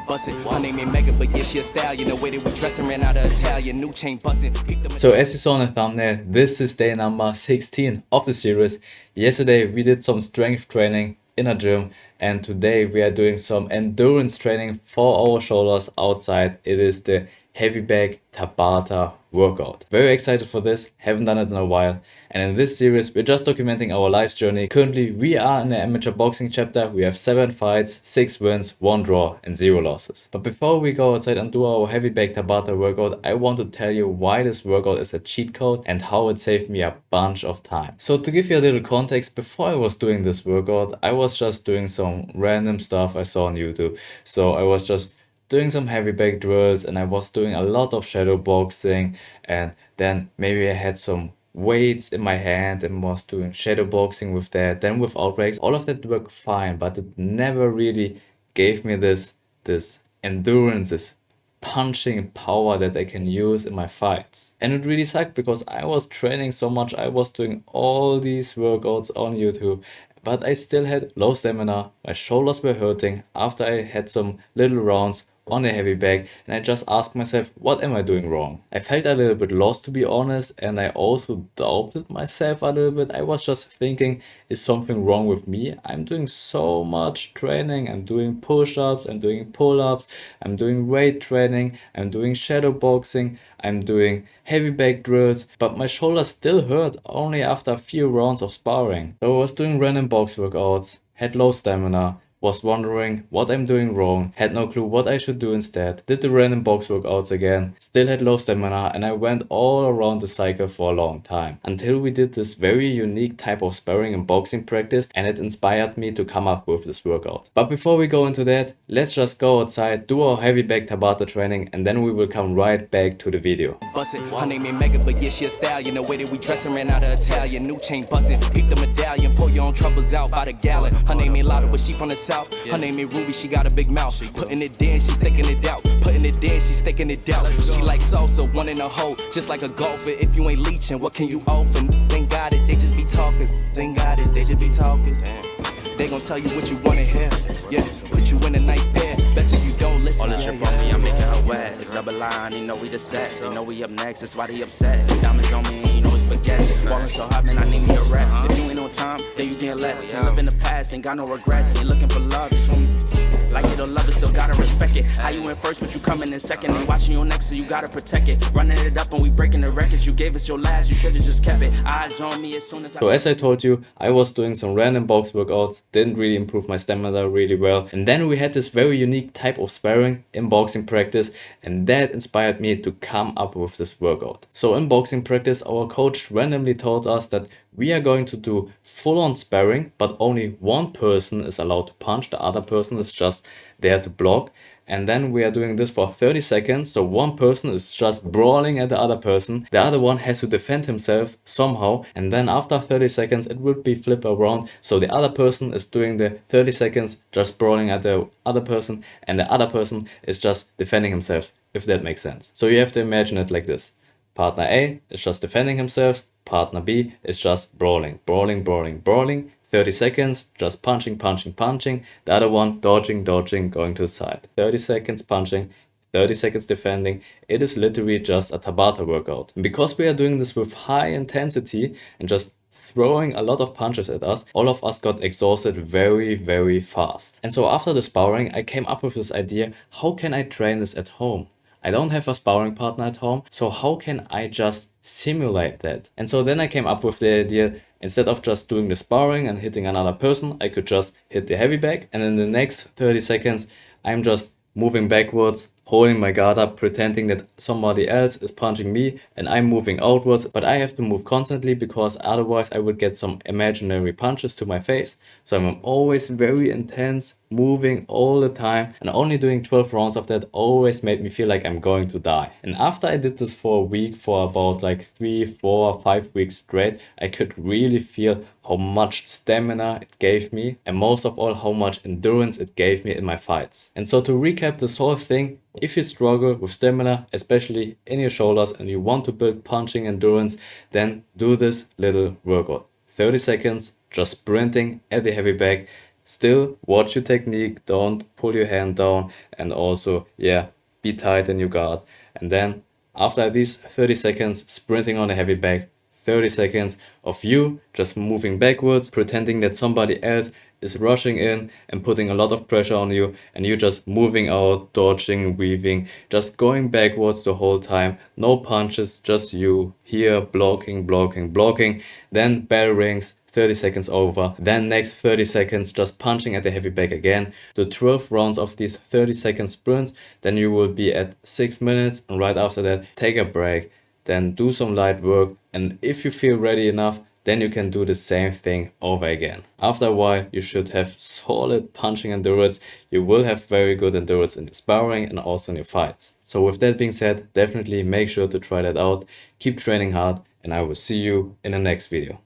So as you saw in the thumbnail, this is day number 16 of the series. Yesterday we did some strength training in a gym, and today we are doing some endurance training for our shoulders outside. It is the heavy bag Tabata workout. Very excited for this, haven't done it in a while. And in this series we're just documenting our life's journey. Currently we are in the amateur boxing chapter. We have 7 fights, 6 wins, 1 draw and 0 losses. But before we go outside and do our heavy bag Tabata workout, I want to tell you why this workout is a cheat code and how it saved me a bunch of time. So to give you a little context, before I was doing this workout, I was just doing some random stuff I saw on YouTube. So I was just doing some heavy bag drills and I was doing a lot of shadow boxing, and then maybe I had some weights in my hand and was doing shadow boxing with that, then without breaks. All of that worked fine, but it never really gave me this endurance, this punching power that I can use in my fights. And it really sucked because I was training so much, I was doing all these workouts on YouTube, but I still had low stamina, my shoulders were hurting after I had some little rounds on the heavy bag, and I just asked myself, what am I doing wrong? I felt a little bit lost, to be honest, and I also doubted myself a little bit. I was just thinking, is something wrong with me? I'm doing so much training, I'm doing push-ups, I'm doing pull-ups, I'm doing weight training, I'm doing shadow boxing, I'm doing heavy bag drills, but my shoulders still hurt only after a few rounds of sparring. So I was doing random box workouts, had low stamina, was wondering what I'm doing wrong, had no clue what I should do instead, did the random box workouts again, still had low stamina, and I went all around the cycle for a long time. Until we did this very unique type of sparring and boxing practice, and it inspired me to come up with this workout. But before we go into that, let's just go outside, do our heavy bag Tabata training, and then we will come right back to the video. Her name ain't Megan, but yeah, she a stallion. The way that we dress her ran out of Italian. New chain bustin', beat the medallion, pour your own troubles out by the gallon. Her name ain't Lotta, but she from the south. Her name ain't Ruby, she got a big mouth. Putting it in, she sticking it out. Putting it in, she sticking it out. She like salsa, one in a hole, just like a golfer. If you ain't leeching, what can you offer? Ain't got it, they just be talkers. Ain't got it, they just be talkers. They gon' tell you what you wanna hear. Yeah, put you in a nice pair. Best if you don't listen. All this drip on me, I'm making her wet. It's double line, they know we the set. They know we up next, that's why they upset. Diamonds on me, you know it's spaghetti. Ballin' so hot, man, I need me a rap. If you ain't on time, then you getting left. Can't live in the past, ain't got no regrets. Ain't looking for love, just want me like it or love it, still gotta respect it. How you in first, but you coming in second. Ain't watching your next, so you gotta protect it. Running it up and we breaking the records. You gave us your last, you should've just kept it. Eyes on me as soon as I... So as I told you, I was doing some random box workouts, didn't really improve my stamina really well. And then we had this very unique type of sparring in boxing practice, and that inspired me to come up with this workout. So in boxing practice, our coach randomly told us that we are going to do full-on sparring, but only one person is allowed to punch, the other person is just there to block. And then we are doing this for 30 seconds, so one person is just brawling at the other person, the other one has to defend himself somehow, and then after 30 seconds it would be flip around, so the other person is doing the 30 seconds just brawling at the other person, and the other person is just defending himself, if that makes sense. So you have to imagine it like this: partner A is just defending himself, partner B is just brawling, brawling, brawling, brawling. 30 seconds, just punching, punching, punching. The other one, dodging, dodging, going to the side. 30 seconds punching, 30 seconds defending. It is literally just a Tabata workout. And because we are doing this with high intensity and just throwing a lot of punches at us, all of us got exhausted very, very fast. And so after the sparring, I came up with this idea: how can I train this at home? I don't have a sparring partner at home, so how can I just simulate that? And so then I came up with the idea, instead of just doing the sparring and hitting another person, I could just hit the heavy bag, and in the next 30 seconds I'm just moving backwards, holding my guard up, pretending that somebody else is punching me and I'm moving outwards, but I have to move constantly because otherwise I would get some imaginary punches to my face. So I'm always very intense, moving all the time, and only doing 12 rounds of that always made me feel like I'm going to die. And after I did this for a week, for about like 3, 4, 5 weeks straight, I could really feel how much stamina it gave me, and most of all how much endurance it gave me in my fights. And so to recap this whole thing, if you struggle with stamina, especially in your shoulders, and you want to build punching endurance, then do this little workout. 30 seconds, just sprinting at the heavy bag, Still, watch your technique, don't pull your hand down, and also, yeah, be tight in your guard. And then after these 30 seconds sprinting on a heavy bag, 30 seconds of you just moving backwards, pretending that somebody else is rushing in and putting a lot of pressure on you, and you just moving out, dodging, weaving, just going backwards the whole time. No punches, just you here blocking, blocking, blocking. Then bell rings, 30 seconds over. Then next 30 seconds just punching at the heavy bag again. The 12 rounds of these 30-second sprints, then you will be at 6 minutes, and right after that take a break, then do some light work, and if you feel ready enough, then you can do the same thing over again. After a while, you should have solid punching endurance. You will have very good endurance in your sparring and also in your fights. So with that being said, definitely make sure to try that out. Keep training hard, and I will see you in the next video.